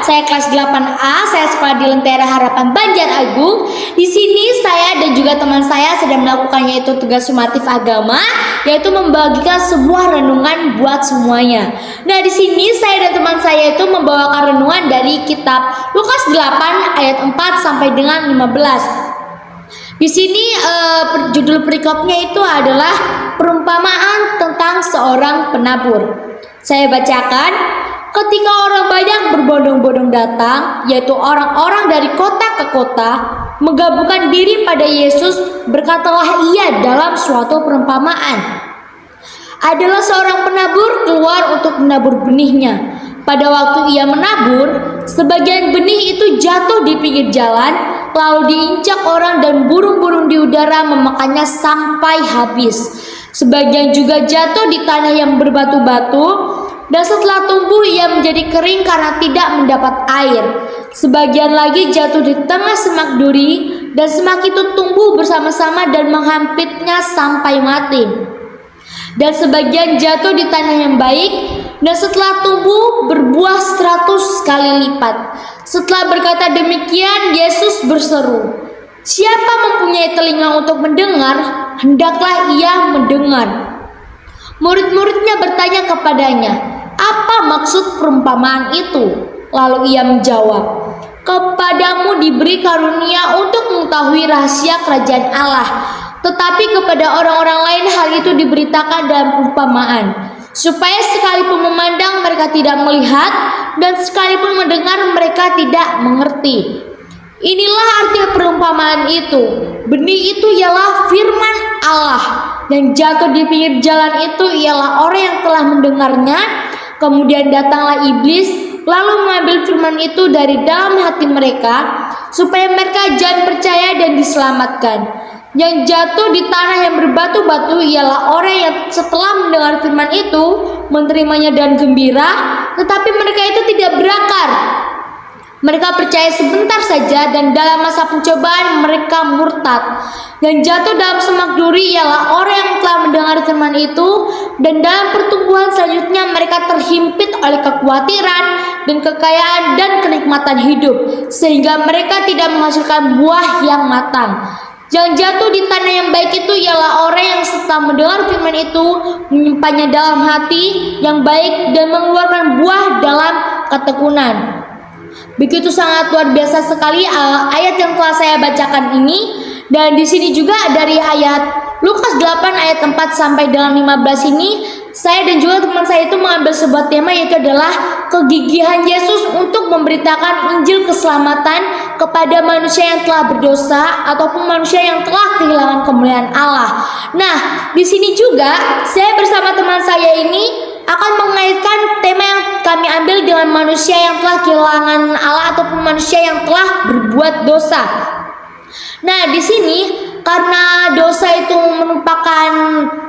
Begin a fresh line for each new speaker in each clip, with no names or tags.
Saya kelas 8A, saya sekolah di Lentera Harapan Banjaragung. Di sini saya dan juga teman saya sedang melakukan yaitu tugas sumatif agama, yaitu membagikan sebuah renungan buat semuanya. Nah, di sini saya dan teman saya itu membawakan renungan dari kitab Lukas 8 ayat 4 sampai dengan 15. Di sini judul perikopnya itu adalah perumpamaan tentang seorang penabur. Saya bacakan, ketika orang banyak berbondong-bondong datang, yaitu orang-orang dari kota ke kota, menggabungkan diri pada Yesus, berkatalah ia dalam suatu perumpamaan. Adalah seorang penabur keluar untuk menabur benihnya. Pada waktu ia menabur, sebagian benih itu jatuh di pinggir jalan, lalu diinjak orang dan burung-burung di udara memakannya sampai habis. Sebagian juga jatuh di tanah yang berbatu-batu, dan setelah tumbuh ia menjadi kering karena tidak mendapat air. Sebagian lagi jatuh di tengah semak duri, dan semak itu tumbuh bersama-sama dan menghampitnya sampai mati. Dan sebagian jatuh di tanah yang baik, dan setelah tumbuh berbuah 100 kali lipat. Setelah berkata demikian, Yesus berseru, "Siapa mempunyai telinga untuk mendengar, hendaklah ia mendengar." Murid-muridnya bertanya kepadanya, "Apa maksud perumpamaan itu?" Lalu ia menjawab, "Kepadamu diberi karunia untuk mengetahui rahasia kerajaan Allah, tetapi kepada orang-orang lain hal itu diberitakan dalam perumpamaan, supaya sekalipun memandang mereka tidak melihat, dan sekalipun mendengar mereka tidak mengerti." Inilah arti perumpamaan itu. Benih itu ialah firman Allah, dan jatuh di pinggir jalan itu ialah orang yang telah mendengarnya. Kemudian datanglah iblis, lalu mengambil firman itu dari dalam hati mereka, supaya mereka jangan percaya dan diselamatkan. Yang jatuh di tanah yang berbatu-batu ialah orang yang setelah mendengar firman itu menerimanya dan gembira, tetapi mereka itu tidak berakar. Mereka percaya sebentar saja, dan dalam masa pencobaan mereka murtad. Yang jatuh dalam semak duri ialah orang yang telah mendengar firman itu, dan dalam pertumbuhan selanjutnya mereka terhimpit oleh kekhawatiran dan kekayaan dan kenikmatan hidup, sehingga mereka tidak menghasilkan buah yang matang. Yang jatuh di tanah yang baik itu ialah orang yang setelah mendengar firman itu menyimpannya dalam hati yang baik dan mengeluarkan buah dalam ketekunan. Begitu sangat luar biasa sekali ayat yang telah saya bacakan ini. Dan di sini juga dari ayat Lukas 8 ayat 4 sampai dengan 15 ini, saya dan juga teman saya itu mengambil sebuah tema, yaitu adalah kegigihan Yesus untuk memberitakan Injil keselamatan kepada manusia yang telah berdosa ataupun manusia yang telah kehilangan kemuliaan Allah. Nah, di sini juga saya bersama teman saya ini akan mengaitkan tema yang kami ambil dengan manusia yang telah kehilangan Allah ataupun manusia yang telah berbuat dosa. Nah, di sini karena dosa itu merupakan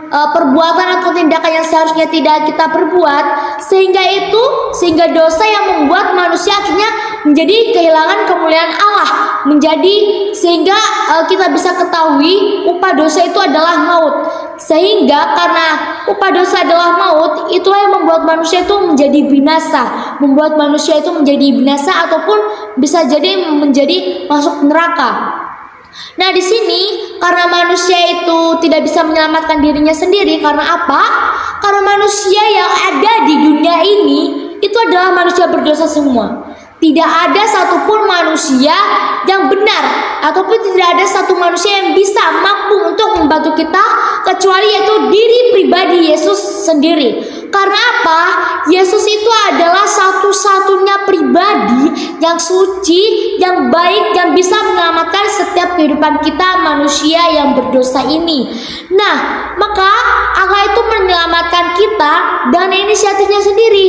perbuatan atau tindakan yang seharusnya tidak kita perbuat, sehingga dosa yang membuat manusia akhirnya menjadi kehilangan kemuliaan Allah, sehingga kita bisa ketahui upah dosa itu adalah maut. Sehingga karena upah dosa adalah maut, itulah yang membuat manusia itu menjadi binasa, ataupun bisa jadi menjadi masuk neraka. Nah, di sini karena manusia itu tidak bisa menyelamatkan dirinya sendiri, karena apa? Karena manusia yang ada di dunia ini itu adalah manusia berdosa semua. Tidak ada satupun manusia yang benar, ataupun tidak ada satu manusia yang bisa mampu untuk membantu kita, kecuali yaitu diri pribadi Yesus sendiri. Karena apa? Yesus itu adalah satu-satunya pribadi yang suci, yang baik, yang bisa menyelamatkan setiap kehidupan kita manusia yang berdosa ini. Nah, maka Allah itu menyelamatkan kita dengan inisiatifnya sendiri.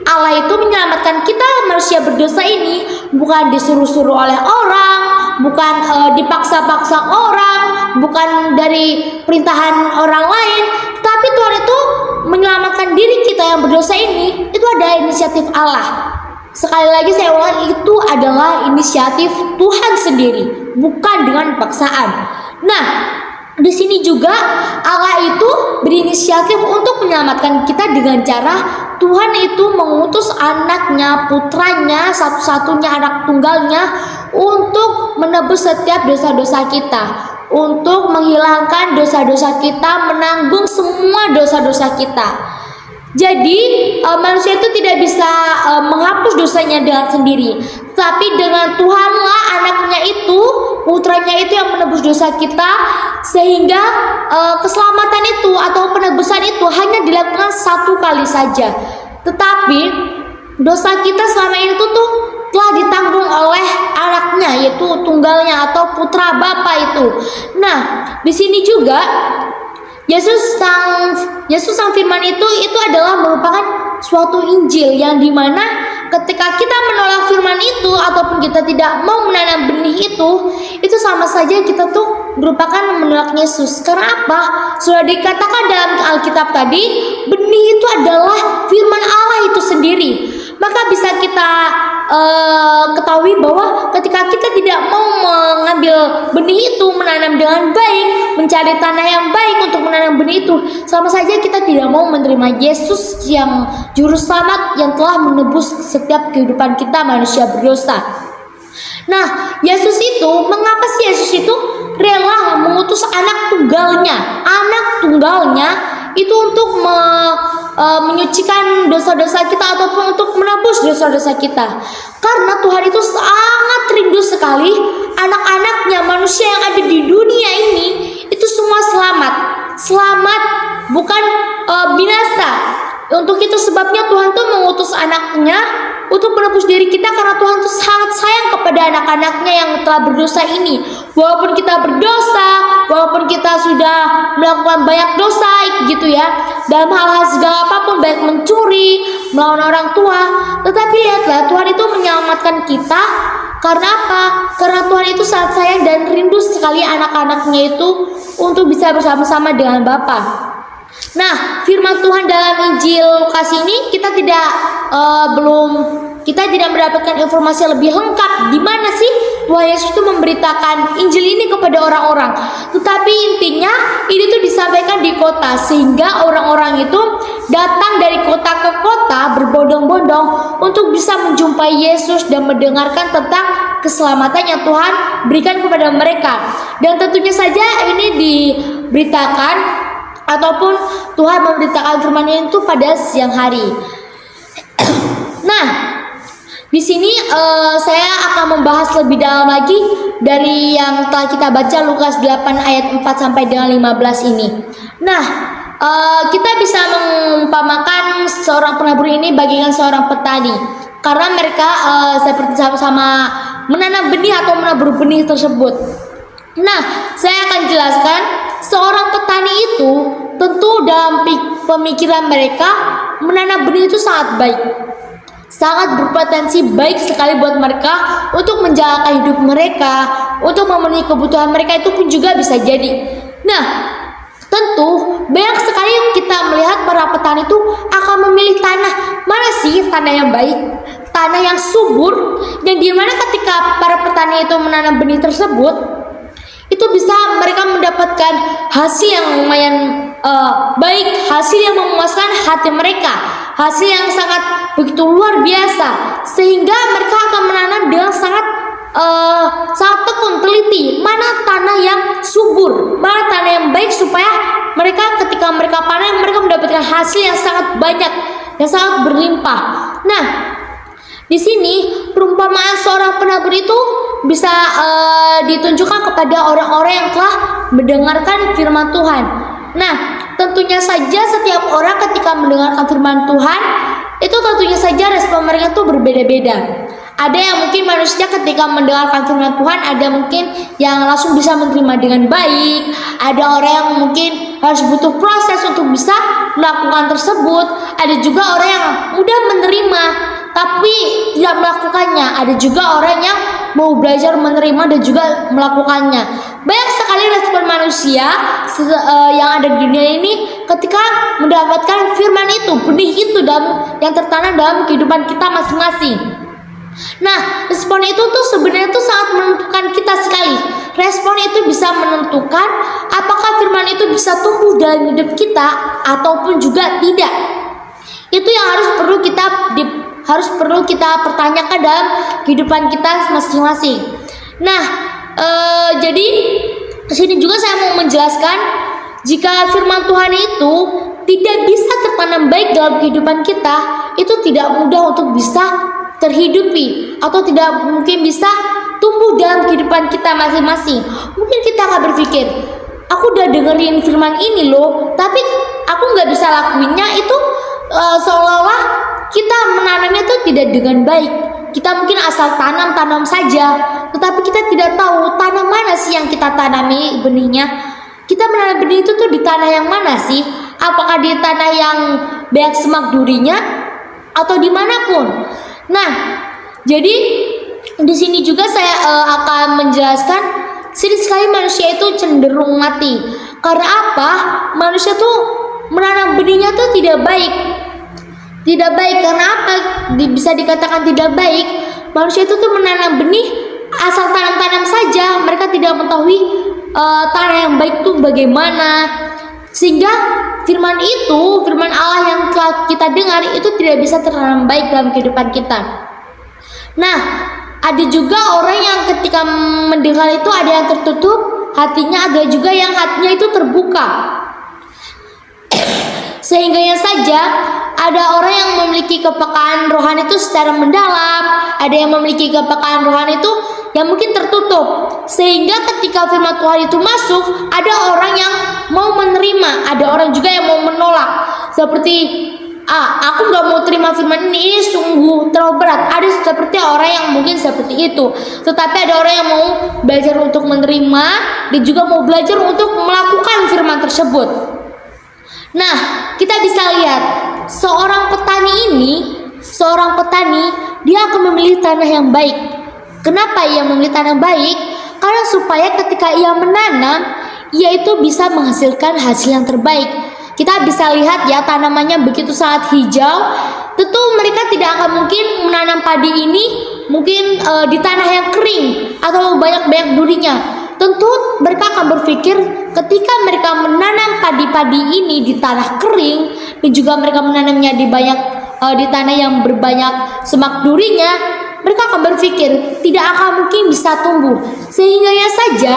Allah itu menyelamatkan kita manusia berdosa ini bukan disuruh-suruh oleh orang, bukan dipaksa-paksa orang, bukan dari perintahan orang lain, tapi Tuhan itu menyelamatkan diri kita yang berdosa ini, itu adalah inisiatif Allah. Sekali lagi saya ulang, itu adalah inisiatif Tuhan sendiri, bukan dengan paksaan. Nah, di sini juga Allah itu berinisiatif untuk menyelamatkan kita dengan cara Tuhan itu mengutus anaknya, putranya, satu-satunya anak tunggalnya untuk menebus setiap dosa-dosa kita, untuk menghilangkan dosa-dosa kita, menanggung semua dosa-dosa kita. Jadi manusia itu tidak bisa menghapus dosanya dengan sendiri, tapi dengan Tuhanlah anaknya itu, putranya itu yang menebus dosa kita, sehingga keselamatan itu atau penebusan itu hanya dilakukan satu kali saja. Tetapi dosa kita selama itu tuh telah ditanggung oleh anaknya, yaitu tunggalnya atau putra Bapa itu. Nah, di sini juga Yesus sang firman itu adalah merupakan suatu Injil yang dimana ketika kita menolak firman itu ataupun kita tidak mau menanam benih itu sama saja kita tuh merupakan menolak Yesus. Karena apa? Sudah dikatakan dalam Alkitab tadi, benih itu adalah firman Allah itu sendiri. Maka bisa kita ketahui bahwa ketika kita tidak mau mengambil benih itu, menanam dengan baik, mencari tanah yang baik untuk menanam benih itu, sama saja kita tidak mau menerima Yesus yang juru selamat yang telah menebus setiap kehidupan kita manusia berdosa. Nah, Yesus itu, mengapa sih Yesus itu rela mengutus anak tunggalnya itu untuk menyucikan dosa-dosa kita ataupun untuk menebus dosa-dosa kita? Karena Tuhan itu sangat rindu sekali anak-anaknya, manusia yang ada di dunia ini itu semua selamat, bukan binasa. Untuk itu sebabnya Tuhan tuh mengutus anaknya untuk menebus diri kita, karena Tuhan tuh sangat sayang kepada anak-anaknya yang telah berdosa ini. Walaupun kita berdosa, walaupun kita sudah melakukan banyak dosa gitu ya, dalam hal-hal segala apapun, baik mencuri, melawan orang tua, tetapi lihatlah Tuhan itu menyelamatkan kita. Karena apa? Karena Tuhan itu sangat sayang dan rindu sekali anak-anaknya itu untuk bisa bersama-sama dengan Bapa. Nah, firman Tuhan dalam Injil Lukas ini kita tidak mendapatkan informasi lebih lengkap di mana sih Tuhan Yesus itu memberitakan Injil ini kepada orang-orang. Tetapi intinya ini tuh disampaikan di kota, sehingga orang-orang itu datang dari kota ke kota berbondong-bondong untuk bisa menjumpai Yesus dan mendengarkan tentang keselamatan yang Tuhan berikan kepada mereka. Dan tentunya saja ini diberitakan ataupun Tuhan memberitakan firman-Nya itu pada siang hari. Nah, di sini saya akan membahas lebih dalam lagi dari yang telah kita baca Lukas 8 ayat 4 sampai dengan 15 ini. Nah, kita bisa mengumpamakan seorang penabur ini bagaikan seorang petani, karena mereka seperti sama-sama menanam benih atau menabur benih tersebut. Nah, saya akan jelaskan, seorang petani itu tentu dalam pemikiran mereka menanam benih itu sangat baik, sangat berpotensi baik sekali buat mereka untuk menjalankan hidup mereka, untuk memenuhi kebutuhan mereka, itu pun juga bisa jadi. Nah, tentu banyak sekali kita melihat para petani itu akan memilih tanah. Mana sih tanah yang baik, tanah yang subur, yang dimana ketika para petani itu menanam benih tersebut, itu bisa mereka mendapatkan hasil yang lumayan baik, hasil yang memuaskan hati mereka, hasil yang sangat begitu luar biasa, sehingga mereka akan menanam dengan sangat tekun, teliti, mana tanah yang subur, mana tanah yang baik, supaya mereka ketika mereka panen, mereka mendapatkan hasil yang sangat banyak, yang sangat berlimpah. Nah, di sini perumpamaan seorang penabur itu bisa ditunjukkan kepada orang-orang yang telah mendengarkan firman Tuhan. Nah, tentunya saja setiap orang ketika mendengarkan firman Tuhan itu tentunya saja respon mereka tuh berbeda-beda. Ada yang mungkin manusia ketika mendengarkan firman Tuhan, ada mungkin yang langsung bisa menerima dengan baik, ada orang yang mungkin harus butuh proses untuk bisa melakukan tersebut, ada juga orang yang mudah menerima tapi tidak melakukannya, ada juga orang yang mau belajar menerima dan juga melakukannya. Banyak sekali respon manusia yang ada di dunia ini ketika mendapatkan firman itu, benih itu yang tertanam dalam kehidupan kita masing-masing. Nah, respon itu tuh sebenarnya tuh sangat menentukan kita sekali. Respon itu bisa menentukan apakah firman itu bisa tumbuh dalam hidup kita ataupun juga tidak. Itu yang harus perlu kita pertanyakan dalam kehidupan kita masing-masing. Nah, jadi kesini juga saya mau menjelaskan, jika firman Tuhan itu tidak bisa tertanam baik dalam kehidupan kita, itu tidak mudah untuk bisa terhidupi atau tidak mungkin bisa tumbuh dalam kehidupan kita masing-masing. Mungkin kita akan berpikir, aku udah dengerin firman ini loh, tapi aku nggak bisa lakuinnya. Itu seolah-olah kita menanamnya tuh tidak dengan baik. Kita mungkin asal tanam saja, tetapi kita tidak tahu tanah mana sih yang kita tanami benihnya. Kita menanam benih itu tuh di tanah yang mana sih? Apakah di tanah yang banyak semak durinya atau dimanapun? Nah, jadi di sini juga saya akan menjelaskan, sering sekali manusia itu cenderung mati. Karena apa? Manusia tuh menanam benihnya tuh tidak baik. Tidak baik karena apa? Bisa dikatakan tidak baik. Manusia itu tuh menanam benih asal tanam-tanam saja. Mereka tidak mengetahui tanah yang baik itu bagaimana, sehingga firman Allah yang telah kita dengar itu tidak bisa tertanam baik dalam kehidupan kita. Nah, ada juga orang yang ketika mendengar itu ada yang tertutup hatinya, ada juga yang hatinya itu terbuka. Sehingga saja ada orang yang memiliki kepekaan rohani itu secara mendalam, ada yang memiliki kepekaan rohani itu yang mungkin tertutup, sehingga ketika firman Tuhan itu masuk, ada orang yang mau menerima, ada orang juga yang mau menolak. Seperti aku nggak mau terima firman ini sungguh terlalu berat. Ada seperti orang yang mungkin seperti itu, tetapi ada orang yang mau belajar untuk menerima dan juga mau belajar untuk melakukan firman tersebut. Nah, kita bisa lihat seorang petani dia akan memilih tanah yang baik. Kenapa ia memilih tanah baik? Karena supaya ketika ia menanam, ia itu bisa menghasilkan hasil yang terbaik. Kita bisa lihat ya, tanamannya begitu sangat hijau. Tentu mereka tidak akan mungkin menanam padi ini mungkin di tanah yang kering atau banyak durinya. Tentu mereka akan berpikir ketika mereka menanam padi-padi ini di tanah kering dan juga mereka menanamnya di tanah yang berbanyak semak durinya, mereka akan berpikir tidak akan mungkin bisa tumbuh. Sehingga saja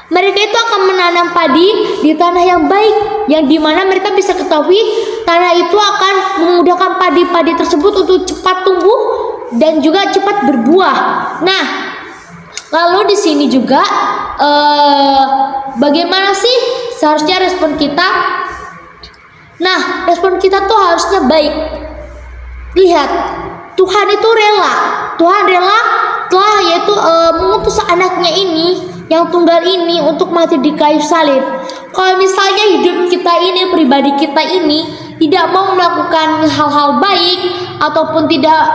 mereka itu akan menanam padi di tanah yang baik, yang dimana mereka bisa ketahui tanah itu akan memudahkan padi-padi tersebut untuk cepat tumbuh dan juga cepat berbuah. Nah, lalu di sini juga bagaimana sih seharusnya respon kita? Nah, respon kita tuh harusnya baik. Lihat, Tuhan itu rela. Tuhan rela telah mengutus anaknya ini yang tunggal ini untuk mati di kayu salib. Kalau misalnya hidup kita ini, pribadi kita ini tidak mau melakukan hal-hal baik ataupun tidak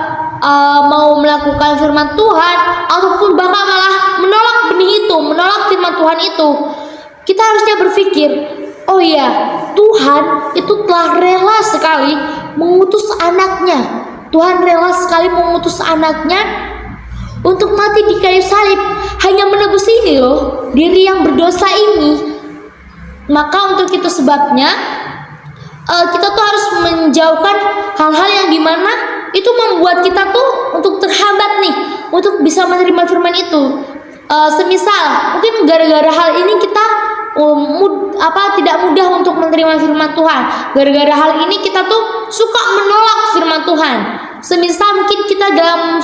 mau melakukan firman Tuhan, ataupun bahkan malah menolak benih itu, menolak firman Tuhan itu, kita harusnya berpikir, oh iya, Tuhan itu telah rela sekali mengutus anaknya. Tuhan rela sekali mengutus anaknya untuk mati di kayu salib, hanya menebus ini loh, diri yang berdosa ini. Maka untuk itu sebabnya kita tuh harus menjauhkan hal-hal yang dimana itu membuat kita tuh untuk terhambat nih untuk bisa menerima firman itu. Semisal mungkin gara-gara hal ini kita tidak mudah untuk menerima firman Tuhan. Gara-gara hal ini kita tuh suka menolak firman Tuhan. Semisal mungkin kita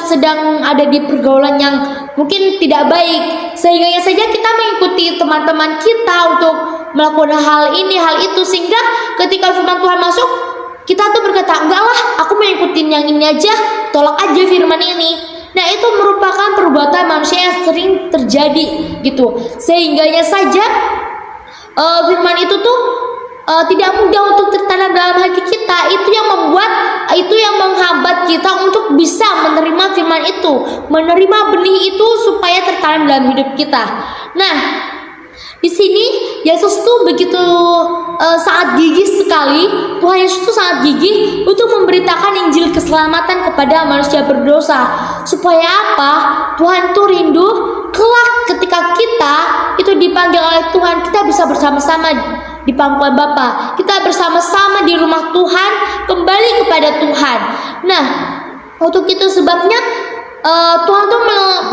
sedang ada di pergaulan yang mungkin tidak baik, sehingga saja kita mengikuti teman-teman kita untuk melakukan hal ini, hal itu, sehingga ketika firman Tuhan masuk, kita tuh berkata, enggak lah, aku mengikuti yang ini aja, tolak aja firman ini. Nah, itu merupakan perbuatan manusia yang sering terjadi gitu, sehingga saja firman itu tuh tidak mudah untuk tertanam dalam hati kita. Itu yang menghambat kita untuk bisa menerima firman itu, menerima benih itu supaya tertanam dalam hidup kita. Nah, di sini Yesus tuh begitu sangat gigih sekali. Tuhan Yesus tuh sangat gigih untuk memberitakan Injil keselamatan kepada manusia berdosa. Supaya apa? Tuhan tuh rindu kelak ketika kita itu dipanggil oleh Tuhan, kita bisa bersama-sama di pangkuan Bapa. Kita bersama-sama di rumah Tuhan, kembali kepada Tuhan. Nah, untuk itu sebabnya Tuhan tuh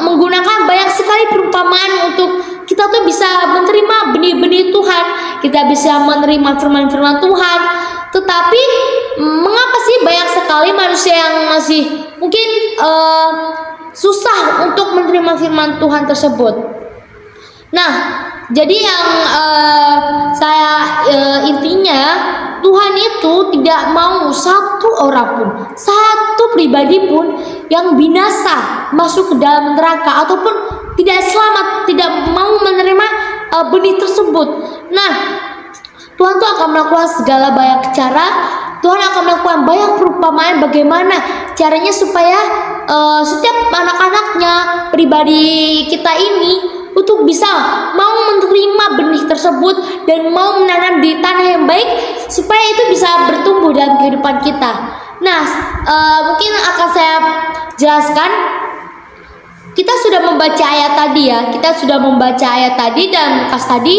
menggunakan banyak sekali perumpamaan untuk kita tuh bisa menerima benih-benih Tuhan, kita bisa menerima firman-firman Tuhan. Tetapi mengapa sih banyak sekali manusia yang masih mungkin susah untuk menerima firman Tuhan tersebut? Nah, jadi yang intinya Tuhan itu tidak mau satu orang pun, satu pribadi pun yang binasa masuk ke dalam neraka ataupun tidak selamat, tidak mau menerima benih tersebut. Nah, Tuhan tuh akan melakukan segala banyak cara. Tuhan akan melakukan banyak perumpamaan bagaimana caranya supaya setiap anak-anaknya, pribadi kita ini untuk bisa mau menerima benih tersebut dan mau menanam di tanah yang baik supaya itu bisa bertumbuh dalam kehidupan kita. Nah, mungkin akan saya jelaskan. Kita sudah membaca ayat tadi ya, dan pas tadi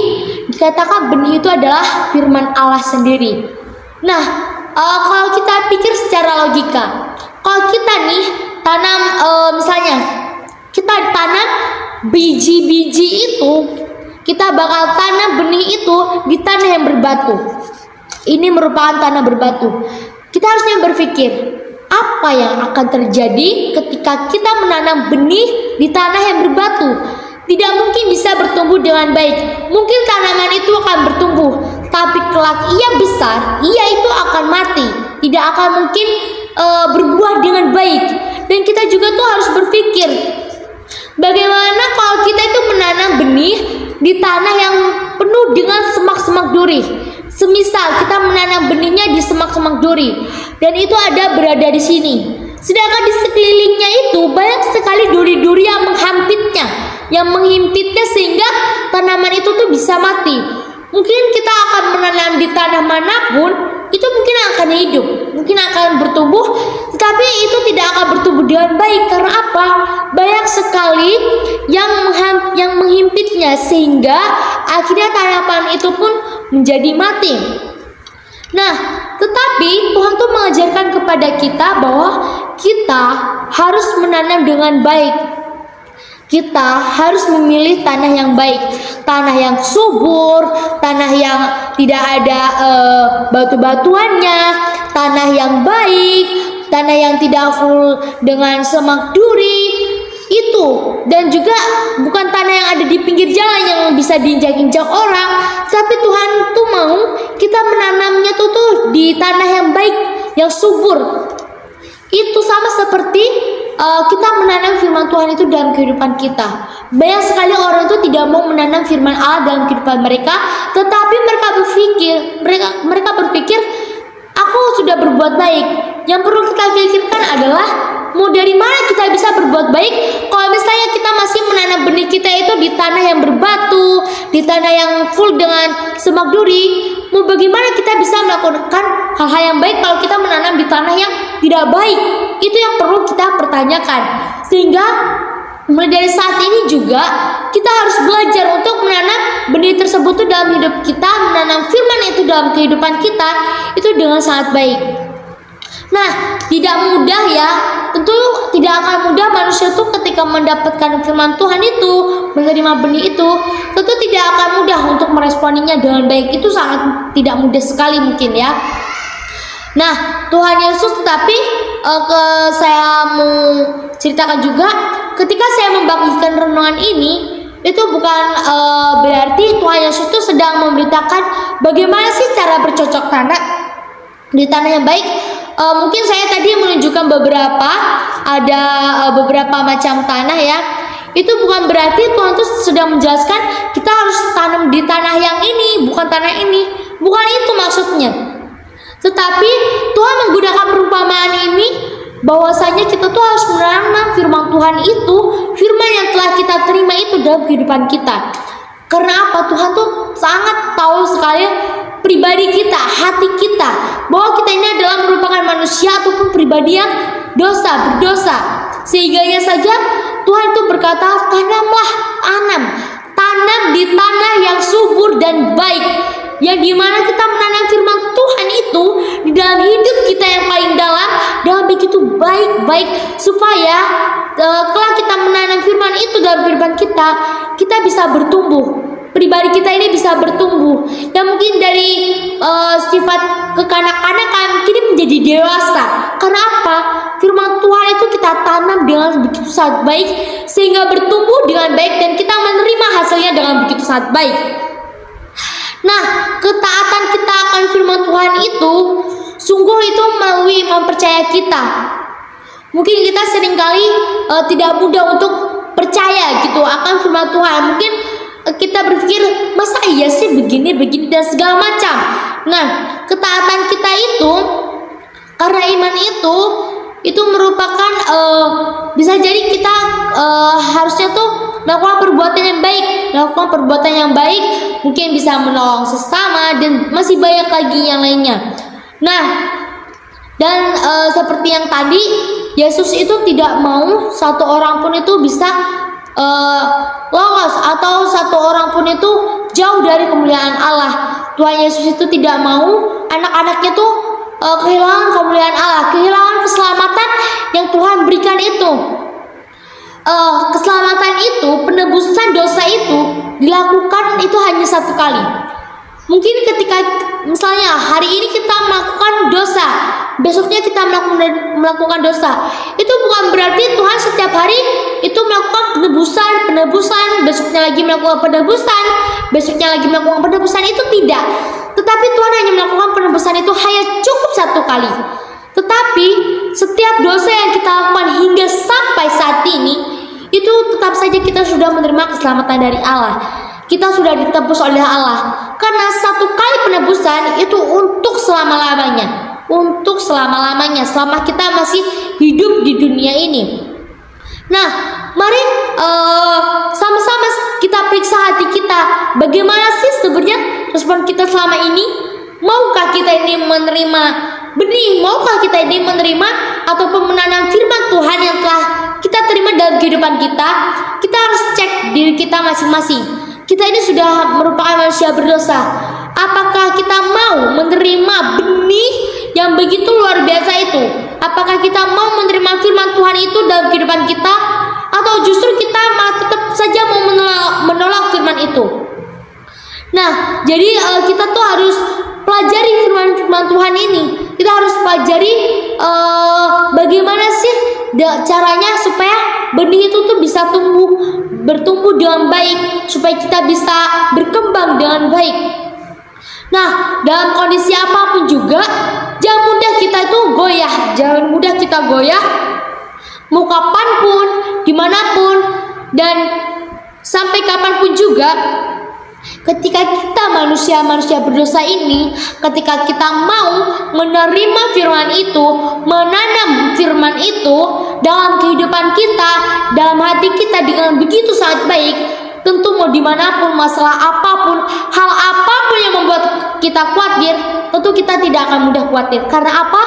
dikatakan benih itu adalah firman Allah sendiri. Nah, kalau kita pikir secara logika, kalau kita nih tanam, misalnya kita tanam biji-biji itu, kita bakal tanam benih itu di tanah yang berbatu. Ini merupakan tanah berbatu. Kita harusnya berpikir, apa yang akan terjadi ketika kita menanam benih di tanah yang berbatu? Tidak mungkin bisa bertumbuh dengan baik. Mungkin tanaman itu akan bertumbuh, tapi kelak ia besar, ia itu akan mati. Tidak akan mungkin berbuah dengan baik. Dan kita juga tuh harus berpikir, bagaimana kalau kita itu menanam benih di tanah yang penuh dengan semak-semak duri. Semisal kita menanam benihnya di semak-semak duri, dan itu berada di sini. Sedangkan di sekelilingnya itu banyak sekali duri-duri yang menghimpitnya sehingga tanaman itu tuh bisa mati. Mungkin kita akan menanam di tanah manapun, itu mungkin akan hidup, mungkin akan bertumbuh, tetapi itu tidak akan bertumbuh dengan baik. Karena apa? Banyak sekali yang menghimpitnya sehingga akhirnya tanaman itu pun menjadi mati. Nah, tetapi Tuhan tuh mengajarkan kepada kita bahwa kita harus menanam dengan baik. Kita harus memilih tanah yang baik, tanah yang subur, tanah yang tidak ada batu-batuannya, tanah yang baik, tanah yang tidak full dengan semak duri. Itu, dan juga bukan tanah yang ada di pinggir jalan yang bisa diinjak-injak orang, tapi Tuhan tuh mau kita menanamnya tuh di tanah yang baik, yang subur. Itu sama seperti kita menanam firman Tuhan itu dalam kehidupan kita. Banyak sekali orang itu tidak mau menanam firman Allah dalam kehidupan mereka, tetapi mereka berpikir, aku sudah berbuat baik. Yang perlu kita pikirkan adalah, mau dari mana kita bisa berbuat baik kalau misalnya kita masih menanam benih kita itu di tanah yang berbatu, di tanah yang full dengan semak duri. Mau bagaimana kita bisa melakukan hal-hal yang baik kalau kita menanam di tanah yang tidak baik? Itu yang perlu kita pertanyakan. Sehingga mulai dari saat ini juga kita harus belajar untuk menanam benih tersebut itu dalam hidup kita, menanam firman itu dalam kehidupan kita itu dengan sangat baik. Nah, tidak mudah ya, tentu tidak akan mudah manusia itu ketika mendapatkan firman Tuhan itu, menerima benih itu, tentu tidak akan mudah untuk meresponinya dengan baik. Itu sangat tidak mudah sekali mungkin ya. Nah, Tuhan Yesus, tetapi saya mau ceritakan juga, ketika saya membagikan renungan ini, itu bukan berarti Tuhan Yesus itu sedang memberitakan bagaimana sih cara bercocok tanam di tanah yang baik. Mungkin saya tadi menunjukkan ada beberapa macam tanah ya. Itu bukan berarti Tuhan itu sedang menjelaskan kita harus tanam di tanah yang ini, bukan tanah ini. Bukan itu maksudnya. Tetapi Tuhan menggunakan perumpamaan ini bahwasanya kita tuh harus menanam firman Tuhan itu, firman yang telah kita terima itu dalam kehidupan kita. Karena apa? Tuhan tuh sangat tahu sekali pribadi kita, hati kita, bahwa kita ini adalah merupakan manusia ataupun pribadi yang berdosa. Sehingga saja Tuhan itu berkata, tanam di tanah yang subur dan baik. yang dimana kita menanam firman Tuhan itu di dalam hidup kita yang paling dalam dengan begitu baik-baik, supaya kelak kita menanam firman itu dalam kehidupan kita, kita bisa bertumbuh. Pribadi kita ini bisa bertumbuh, yang mungkin dari sifat kekanak-kanakan kini menjadi dewasa. Karena apa? Firman Tuhan itu kita tanam dengan begitu sangat baik, sehingga bertumbuh dengan baik dan kita menerima hasilnya dengan begitu sangat baik. Nah, ketaatan kita akan firman Tuhan itu sungguh itu melalui mempercayai kita. Mungkin kita seringkali tidak mudah untuk percaya gitu akan firman Tuhan. Mungkin kita berpikir, masa iya sih begini dan segala macam. Nah, ketaatan kita itu karena iman itu merupakan bisa jadi kita harusnya tuh melakukan perbuatan yang baik, mungkin bisa menolong sesama dan masih banyak lagi yang lainnya. Nah, dan seperti yang tadi, Yesus itu tidak mau satu orang pun itu bisa lolos atau satu orang pun itu jauh dari kemuliaan Allah. Tuhan Yesus itu tidak mau anak-anaknya tuh kehilangan kemuliaan Allah, kehilangan keselamatan yang Tuhan berikan itu. Keselamatan itu, penebusan dosa itu dilakukan itu hanya satu kali. Mungkin ketika misalnya hari ini kita melakukan dosa, besoknya kita melakukan dosa, itu bukan berarti Tuhan setiap hari itu melakukan penebusan, besoknya lagi melakukan penebusan, besoknya lagi melakukan penebusan, itu tidak. Tetapi Tuhan hanya melakukan penebusan itu hanya cukup satu kali. Tetapi setiap dosa yang kita lakukan hingga sampai saat ini, itu tetap saja kita sudah menerima keselamatan dari Allah. Kita sudah ditebus oleh Allah. Karena satu kali penebusan itu untuk selama-lamanya. Selama kita masih hidup di dunia ini. Nah, mari sama-sama kita periksa hati kita. Bagaimana sih sebenarnya respon kita selama ini? Maukah kita ini menerima benih? Maukah kita ini menerima ataupun menanam firman Tuhan yang telah kita terima dalam kehidupan kita? Kita harus cek diri kita masing-masing. Kita ini sudah merupakan manusia berdosa. Apakah kita mau menerima benih yang begitu luar biasa itu? Apakah kita mau menerima firman Tuhan itu dalam kehidupan kita? Atau justru kita tetap saja mau menolak firman itu? Nah, jadi kita tuh harus pelajari firman Tuhan ini. Kita harus pelajari bagaimana sih caranya supaya benih itu tuh bisa bertumbuh dengan baik, supaya kita bisa berkembang dengan baik. Nah, dalam kondisi apapun juga, jangan mudah kita goyah, mau kapanpun, dimanapun, dan sampai kapanpun juga. Ketika kita manusia berdosa ini, ketika kita mau menerima firman itu, menanam firman itu dalam kehidupan kita, dalam hati kita dengan begitu sangat baik, tentu mau dimanapun, masalah apapun, hal apapun yang membuat kita khawatir, tentu kita tidak akan mudah khawatir. Karena apa?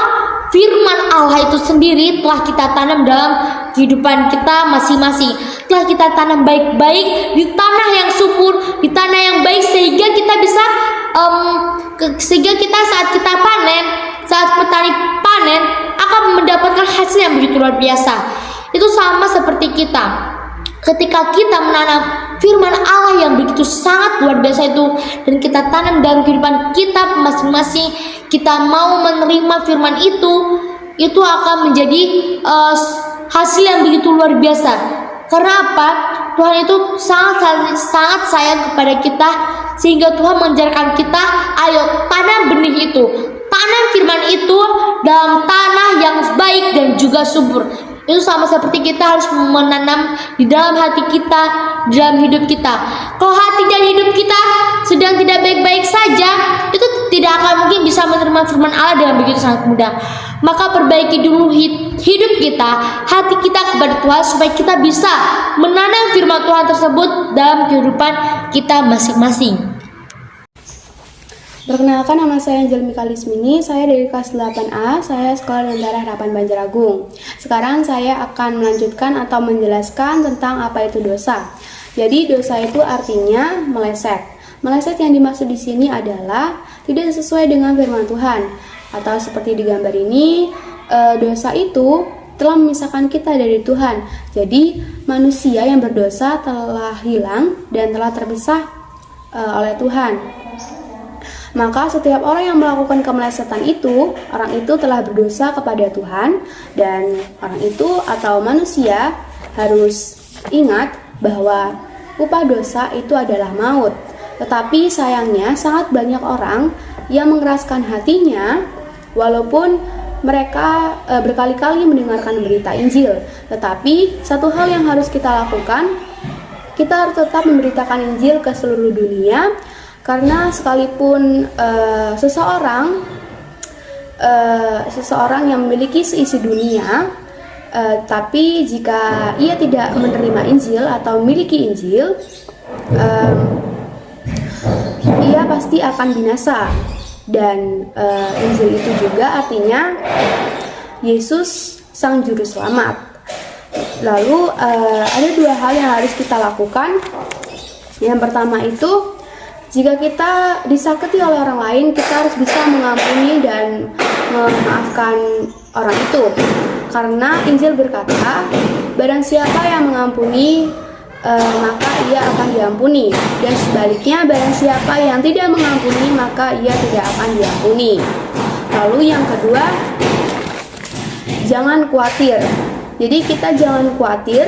Firman Allah itu sendiri telah kita tanam dalam kehidupan kita masing-masing. Telah kita tanam baik-baik di tanah yang subur, di tanah yang baik, sehingga kita bisa saat kita panen, saat petani panen akan mendapatkan hasil yang begitu luar biasa. Itu sama seperti kita. Ketika kita menanam firman Allah yang begitu sangat luar biasa itu, dan kita tanam dalam kehidupan kita masing-masing, kita mau menerima firman itu akan menjadi hasil yang begitu luar biasa. Karena apa? Tuhan itu sangat sayang kepada kita, sehingga Tuhan mengajarkan kita, ayo tanam benih itu, tanam firman itu dalam tanah yang baik dan juga subur. Itu sama seperti kita harus menanam di dalam hati kita, di dalam hidup kita. Kalau hati dan hidup kita sedang tidak baik-baik saja, itu tidak akan mungkin bisa menerima firman Allah dengan begitu sangat mudah. Maka perbaiki dulu hidup kita, hati kita kepada Tuhan, supaya kita bisa menanam firman Tuhan tersebut dalam kehidupan kita masing-masing.
Perkenalkan, nama saya Angelmi Kalismini, saya dari kelas 8A, saya sekolah Lentera Harapan Banjaragung. Sekarang saya akan melanjutkan atau menjelaskan tentang apa itu dosa. Jadi dosa itu artinya meleset. Meleset yang dimaksud di sini adalah tidak sesuai dengan firman Tuhan, atau seperti di gambar ini, dosa itu telah memisahkan kita dari Tuhan. Jadi manusia yang berdosa telah hilang dan telah terpisah oleh Tuhan. Maka setiap orang yang melakukan kemelesetan itu, orang itu telah berdosa kepada Tuhan, dan orang itu atau manusia harus ingat bahwa upah dosa itu adalah maut. Tetapi sayangnya sangat banyak orang yang mengeraskan hatinya walaupun mereka berkali-kali mendengarkan berita Injil. Tetapi satu hal yang harus kita lakukan, kita harus tetap memberitakan Injil ke seluruh dunia, karena sekalipun seseorang yang memiliki seisi dunia, tapi jika ia tidak menerima Injil atau memiliki Injil, ia pasti akan binasa. Dan Injil itu juga artinya Yesus Sang Juru Selamat. Lalu ada dua hal yang harus kita lakukan. Yang pertama itu, jika kita disakiti oleh orang lain, kita harus bisa mengampuni dan memaafkan orang itu. Karena Injil berkata, barang siapa yang mengampuni, maka ia akan diampuni, dan sebaliknya barang siapa yang tidak mengampuni, maka ia tidak akan diampuni. Lalu yang kedua, jangan khawatir. Jadi kita jangan khawatir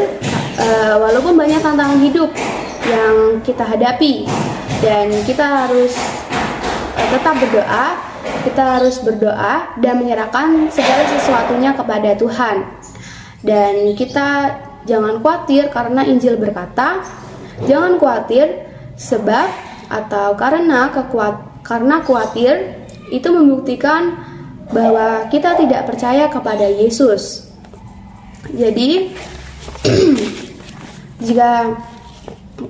walaupun banyak tantangan hidup yang kita hadapi, dan kita harus tetap berdoa. Kita harus berdoa dan menyerahkan segala sesuatunya kepada Tuhan. Dan kita jangan khawatir karena Injil berkata, jangan khawatir sebab atau karena khawatir itu membuktikan bahwa kita tidak percaya kepada Yesus. Jadi jika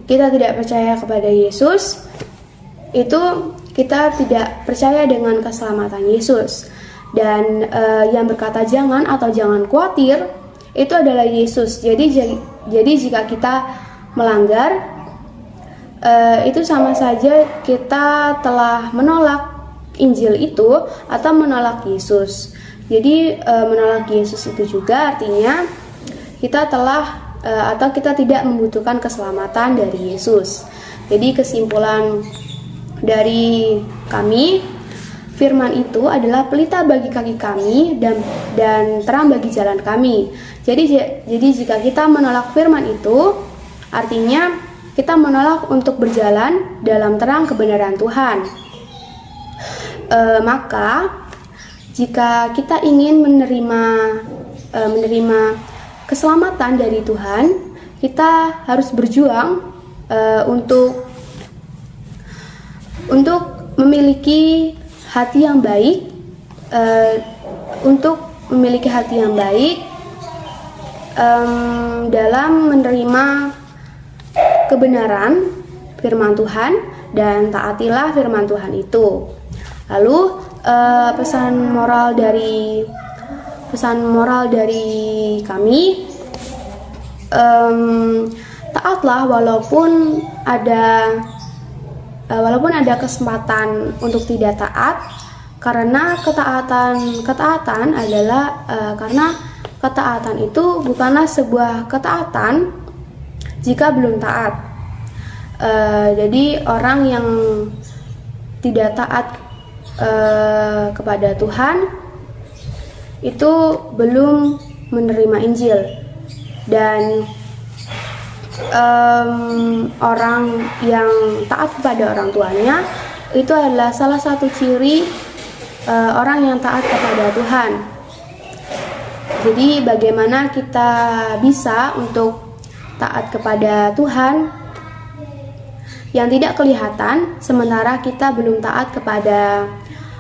kita tidak percaya kepada Yesus, itu kita tidak percaya dengan keselamatan Yesus. Dan yang berkata jangan atau jangan khawatir itu adalah Yesus. Jadi jika kita melanggar, itu sama saja kita telah menolak Injil itu atau menolak Yesus. Jadi menolak Yesus itu juga artinya kita telah atau kita tidak membutuhkan keselamatan dari Yesus. Jadi kesimpulan dari kami, firman itu adalah pelita bagi kaki kami dan terang bagi jalan kami. Jadi jika kita menolak firman itu, artinya kita menolak untuk berjalan dalam terang kebenaran Tuhan. Maka jika kita ingin menerima keselamatan dari Tuhan, kita harus berjuang untuk memiliki hati yang baik, dalam menerima kebenaran firman Tuhan, dan taatilah firman Tuhan itu. Lalu pesan moral dari kami, taatlah walaupun ada kesempatan untuk tidak taat, karena ketaatan adalah karena ketaatan itu bukanlah sebuah ketaatan jika belum taat. Jadi orang yang tidak taat kepada Tuhan itu belum menerima Injil. Dan orang yang taat kepada orang tuanya itu adalah salah satu ciri orang yang taat kepada Tuhan. Jadi bagaimana kita bisa untuk taat kepada Tuhan yang tidak kelihatan, sementara kita belum taat kepada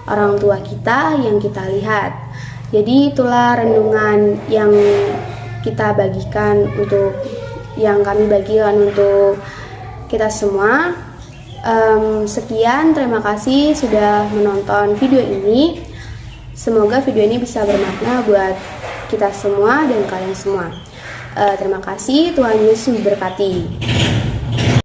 orang tua kita yang kita lihat. Jadi itulah renungan yang kita bagikan yang kami bagikan untuk kita semua. Sekian, terima kasih sudah menonton video ini. Semoga video ini bisa bermakna buat kita semua dan kalian semua. Terima kasih, Tuhan Yesus memberkati.